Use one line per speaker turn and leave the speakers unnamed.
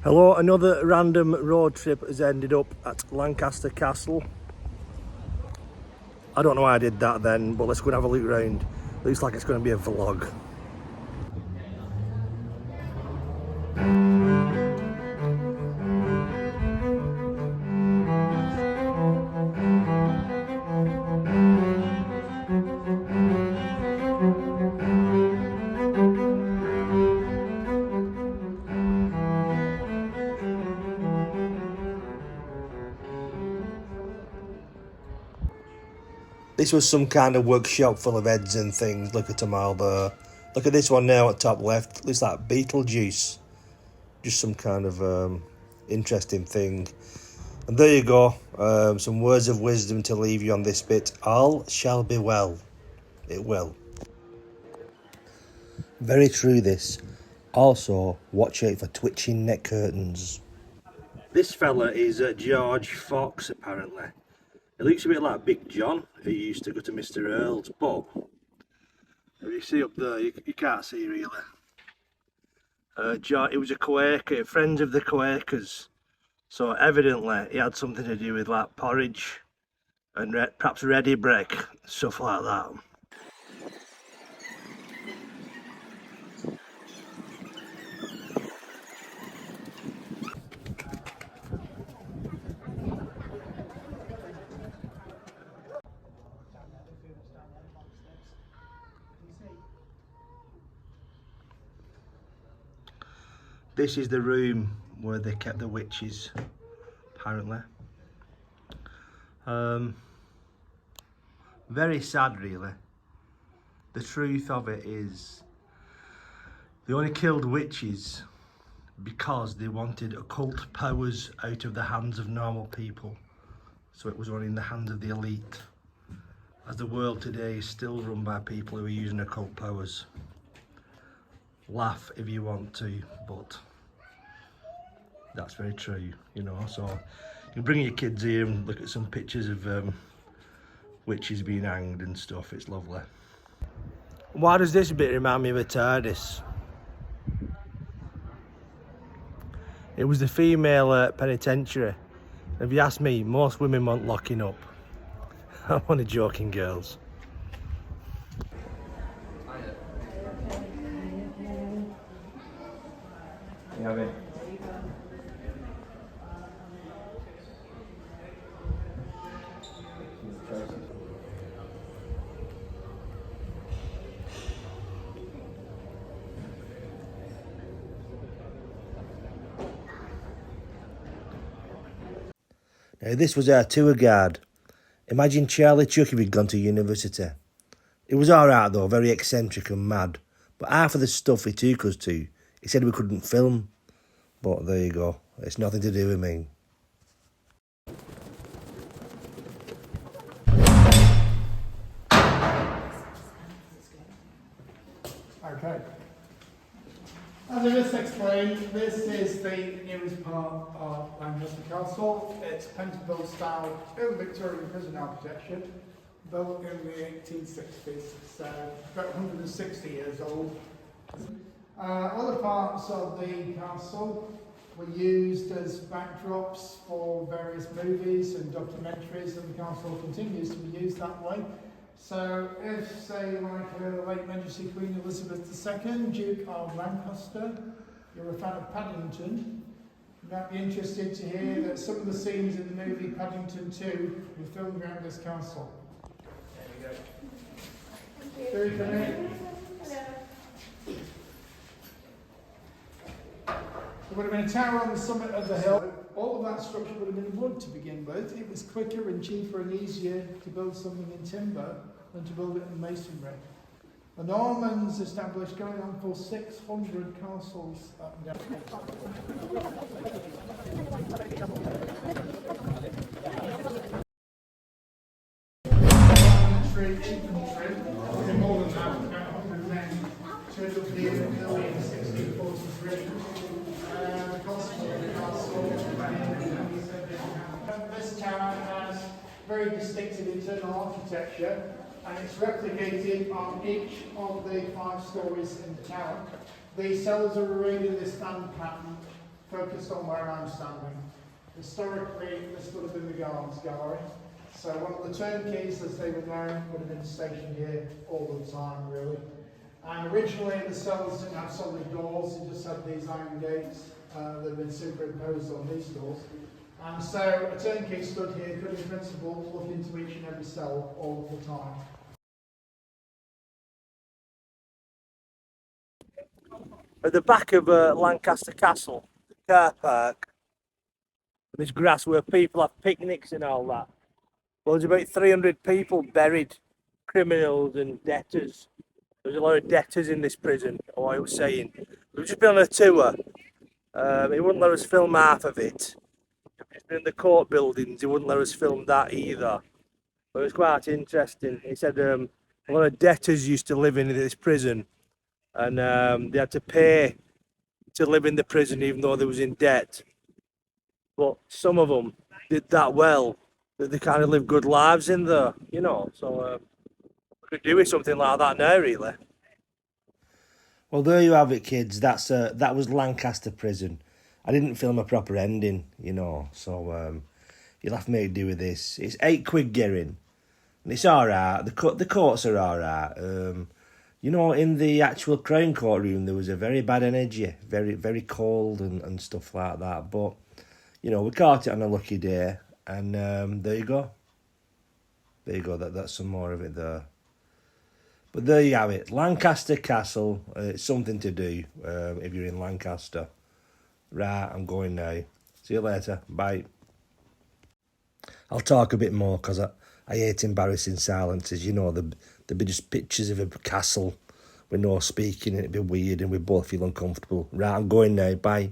Hello, another random road trip has ended up at Lancaster Castle. I don't know why I did that then, but let's go and have a look around. Looks like it's going to be a vlog. This was some kind of workshop full of heads and things. Look at them all there. Look at this one now at top left. Looks like Beetlejuice. Just some kind of interesting thing. And there you go. Some words of wisdom to leave you on this bit. All shall be well. It will. Very true this. Also, watch out for twitching neck curtains. This fella is George Fox, apparently. It looks a bit like Big John, who used to go to Mr. Earl's, but if you see up there, you can't see really. He was a Quaker, friends of the Quakers, so evidently he had something to do with like porridge and perhaps ready break, stuff like that. This is the room where they kept the witches, apparently. Very sad, really. The truth of it is, they only killed witches because they wanted occult powers out of the hands of normal people. So it was only in the hands of the elite. As the world today is still run by people who are using occult powers. Laugh if you want to, but that's very true, you know. So you bring your kids here and look at some pictures of witches being hanged and stuff. It's lovely. Why does this bit remind me of a TARDIS? It was the female penitentiary. If you ask me, most women want locking up. I'm only joking, girls. You have it. Now this was our tour guide. Imagine Charlie Chuck if he'd gone to university. It was alright though, very eccentric and mad. But half of the stuff he took us to, he said we couldn't film. But there you go, it's nothing to do with me.
Okay. As I just explained, this is the newest part of Lancaster Castle. It's Pentonville style, early Victorian prison architecture, built in the 1860s. It's about 160 years old. Other parts of the castle were used as backdrops for various movies and documentaries, and the castle continues to be used that way. So if, say, like the late Majesty Queen Elizabeth II, Duke of Lancaster, you're a fan of Paddington, you might be interested to hear that some of the scenes in the movie Paddington 2 were filmed around this castle. There we go. Very good. There would have been a tower on the summit of the hill. All of that structure would have been wood to begin with. It was quicker and cheaper and easier to build something in timber than to build it in masonry. The Normans established going on for 600 castles up and down. Infantry, more than that, about 100 men, turned up here in 1643. This tower has very distinctive internal architecture, and it's replicated on each of the 5 stories in the tower. The cells are arrayed in this band pattern, focused on where I'm standing. Historically, this would have been the guards' gallery. So one of the turnkeys, as they were known, would have been stationed here all the time, really. And originally, the cells didn't have solid doors, it just had these iron gates that had been superimposed on these doors. And so a turnkey stood here, could in principle look into each and every cell all of the time.
At the back of Lancaster Castle, the car park, there's grass where people have picnics and all that. Well, there's about 300 people buried, criminals and debtors. There's a lot of debtors in this prison, or I was saying. We've just been on a tour. He wouldn't let us film half of it. We've just been in the court buildings, he wouldn't let us film that either. But it was quite interesting. He said a lot of debtors used to live in this prison, and they had to pay to live in the prison even though they was in debt. But some of them did that well that they kind of lived good lives in there, you know. So we could do with something like that now, really. Well, there you have it, kids. That was Lancaster Prison. I didn't film a proper ending, you know, so you'll have to make do with this. It's £8 getting, and it's all right. The courts are all right. You know, in the actual Crown Court room, there was a very bad energy, very, very cold and stuff like that. But, you know, we caught it on a lucky day, and there you go. There you go, that's some more of it there. But there you have it, Lancaster Castle. It's something to do if you're in Lancaster. Right, I'm going now. See you later, bye. I'll talk a bit more because I hate embarrassing silences. You know, there'd be just pictures of a castle with no speaking and it'd be weird and we both feel uncomfortable. Right, I'm going now, bye.